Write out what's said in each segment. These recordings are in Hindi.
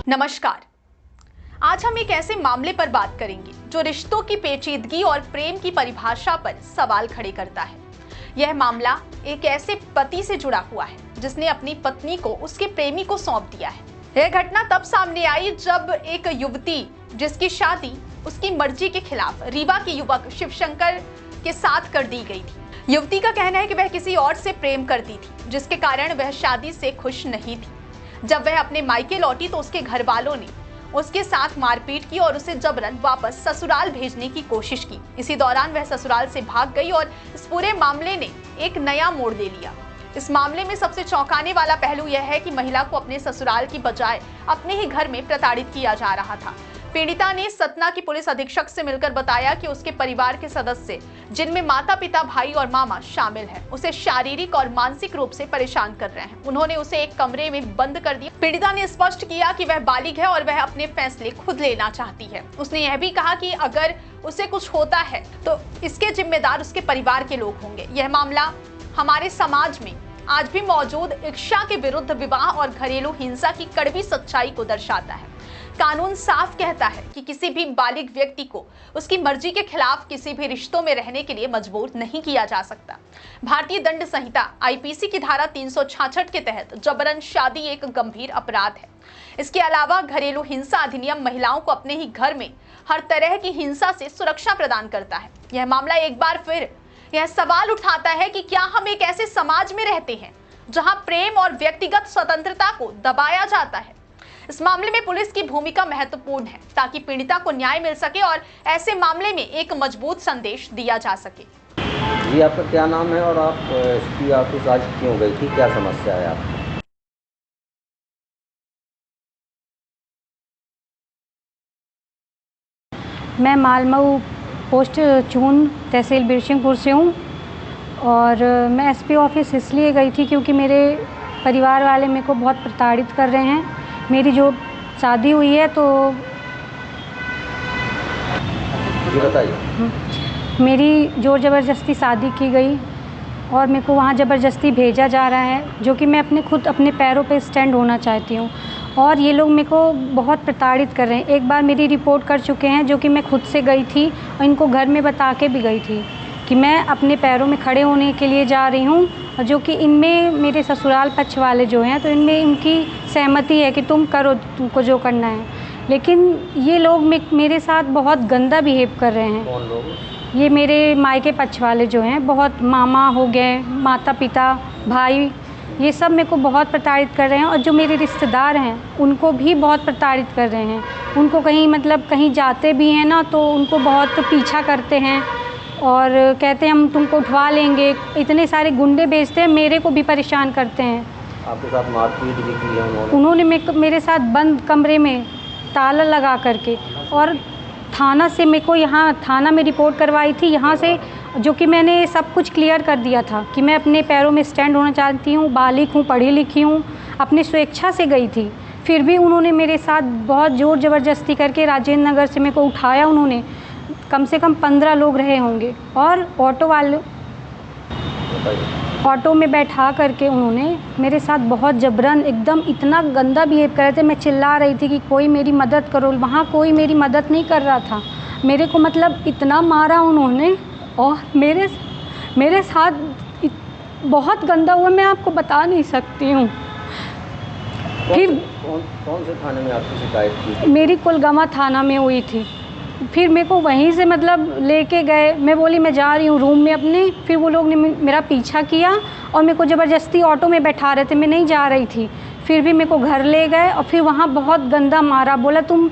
नमस्कार। आज हम एक ऐसे मामले पर बात करेंगे जो रिश्तों की पेचीदगी और प्रेम की परिभाषा पर सवाल खड़े करता है। यह मामला एक ऐसे पति से जुड़ा हुआ है जिसने अपनी पत्नी को उसके प्रेमी को सौंप दिया है। यह घटना तब सामने आई जब एक युवती जिसकी शादी उसकी मर्जी के खिलाफ रीवा के युवक शिवशंकर के साथ कर दी गई थी। युवती का कहना है कि वह किसी और से प्रेम करती थी, जिसके कारण वह शादी से खुश नहीं थी। जब वह अपने मायके लौटी तो उसके घर वालों ने उसके साथ मारपीट की और उसे जबरन वापस ससुराल भेजने की कोशिश की। इसी दौरान वह ससुराल से भाग गई और इस पूरे मामले ने एक नया मोड़ ले लिया। इस मामले में सबसे चौंकाने वाला पहलू यह है कि महिला को अपने ससुराल की बजाय अपने ही घर में प्रताड़ित किया जा रहा था। पीड़िता ने सतना की पुलिस अधीक्षक से मिलकर बताया कि उसके परिवार के सदस्य, जिनमें माता पिता, भाई और मामा शामिल हैं, उसे शारीरिक और मानसिक रूप से परेशान कर रहे हैं। उन्होंने उसे एक कमरे में बंद कर दिया। पीड़िता ने स्पष्ट किया कि वह बालिग है और वह अपने फैसले खुद लेना चाहती है। उसने यह भी कहा कि अगर उसे कुछ होता है तो इसके जिम्मेदार उसके परिवार के लोग होंगे। यह मामला हमारे समाज में आज भी मौजूद इच्छा के विरुद्ध विवाह और घरेलू हिंसा की कड़वी सच्चाई को दर्शाता है। कानून साफ कहता है कि किसी भी बालिग व्यक्ति को उसकी मर्जी के खिलाफ किसी भी रिश्तों में रहने के लिए मजबूर नहीं किया जा सकता। भारतीय दंड संहिता आईपीसी की धारा 366 के तहत जबरन शादी एक गंभीर अपराध है। इसके अलावा घरेलू हिंसा अधिनियम महिलाओं को अपने ही घर में हर तरह की हिंसा से सुरक्षा प्रदान करता है। यह मामला एक बार फिर यह सवाल उठाता है कि क्या हम एक ऐसे समाज में रहते हैं जहां प्रेम और व्यक्तिगत स्वतंत्रता को दबाया जाता है। इस मामले में पुलिस की भूमिका महत्वपूर्ण है ताकि पीड़िता को न्याय मिल सके और ऐसे मामले में एक मजबूत संदेश दिया जा सके। जी, आपका क्या नाम है और आप एसपी ऑफिस आज क्यों गई थी, क्या समस्या है आपकी? मैं मालमऊ पोस्ट चून तहसील बिरसिंहपुर से हूँ और मैं एसपी ऑफिस इसलिए गई थी क्योंकि मेरे परिवार वाले मेरे को बहुत प्रताड़ित कर रहे हैं। मेरी जो शादी हुई है तो जी बताइए। मेरी जोर ज़बरदस्ती शादी की गई और मेरे को वहाँ ज़बरदस्ती भेजा जा रहा है, जो कि मैं खुद अपने पैरों पे स्टैंड होना चाहती हूँ। और ये लोग मेरे को बहुत प्रताड़ित कर रहे हैं। एक बार मेरी रिपोर्ट कर चुके हैं, जो कि मैं खुद से गई थी और इनको घर में बता के भी गई थी कि मैं अपने पैरों में खड़े होने के लिए जा रही हूँ, और जो कि इनमें मेरे ससुराल पक्ष वाले जो हैं तो इनमें इनकी सहमति है कि तुम करो, तुमको जो करना है। लेकिन ये लोग मेरे साथ बहुत गंदा बिहेव कर रहे हैं। कौन लोग? ये मेरे मायके पक्ष वाले जो हैं, बहुत मामा हो गए, माता पिता, भाई, ये सब मेरे को बहुत प्रताड़ित कर रहे हैं। और जो मेरे रिश्तेदार हैं उनको भी बहुत प्रताड़ित कर रहे हैं। उनको कहीं जाते भी हैं ना तो उनको बहुत पीछा करते हैं और कहते हैं हम तुमको उठवा लेंगे। इतने सारे गुंडे भेजते हैं, मेरे को भी परेशान करते हैं। आपके साथ मारपीट भी की है उन्होंने मेरे साथ बंद कमरे में ताला लगा करके, और थाना से मेरे को यहाँ थाना में रिपोर्ट करवाई थी यहाँ से, जो कि मैंने सब कुछ क्लियर कर दिया था कि मैं अपने पैरों में स्टैंड होना चाहती हूँ, बालिग हूँ, पढ़ी लिखी हूँ, अपनी स्वेच्छा से गई थी। फिर भी उन्होंने मेरे साथ बहुत ज़ोर ज़बरदस्ती करके राजेंद्र नगर से मेरे को उठाया। उन्होंने कम से कम 15 लोग रहे होंगे और ऑटो में बैठा करके उन्होंने मेरे साथ बहुत जबरन एकदम इतना गंदा बिहेव कर रहे थे। मैं चिल्ला रही थी कि कोई मेरी मदद करो, वहाँ कोई मेरी मदद नहीं कर रहा था। मेरे को इतना मारा उन्होंने और मेरे साथ बहुत गंदा हुआ, मैं आपको बता नहीं सकती हूँ। फिर कौन से थाने में आपकी शिकायत की? मेरी कुलगामा थाना में हुई थी। फिर मेरे को वहीं से लेके गए। मैं बोली मैं जा रही हूँ रूम में अपने। फिर वो लोग ने मेरा पीछा किया और मेरे को ज़बरदस्ती ऑटो में बैठा रहे थे, मैं नहीं जा रही थी। फिर भी मेरे को घर ले गए और फिर वहाँ बहुत गंदा मारा। बोला तुम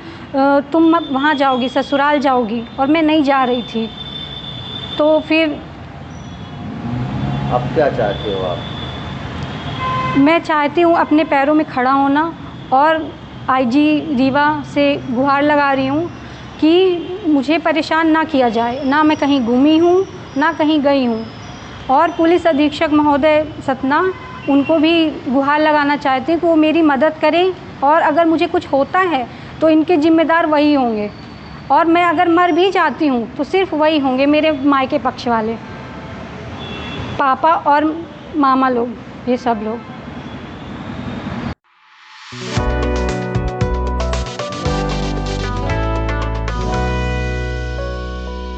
वहाँ जाओगी, ससुराल जाओगी, और मैं नहीं जा रही थी। तो फिर अब क्या चाहते हो आप? मैं चाहती हूँ अपने पैरों में खड़ा होना, और आईजी रीवा से गुहार लगा रही हूँ कि मुझे परेशान ना किया जाए। ना मैं कहीं घूमी हूँ, ना कहीं गई हूँ। और पुलिस अधीक्षक महोदय सतना, उनको भी गुहार लगाना चाहती हूँ कि वो मेरी मदद करें, और अगर मुझे कुछ होता है तो इनके जिम्मेदार वही होंगे, और मैं अगर मर भी जाती हूँ तो सिर्फ वही होंगे, मेरे मायके पक्ष वाले। पापा और मामा लोग, ये सब लोग।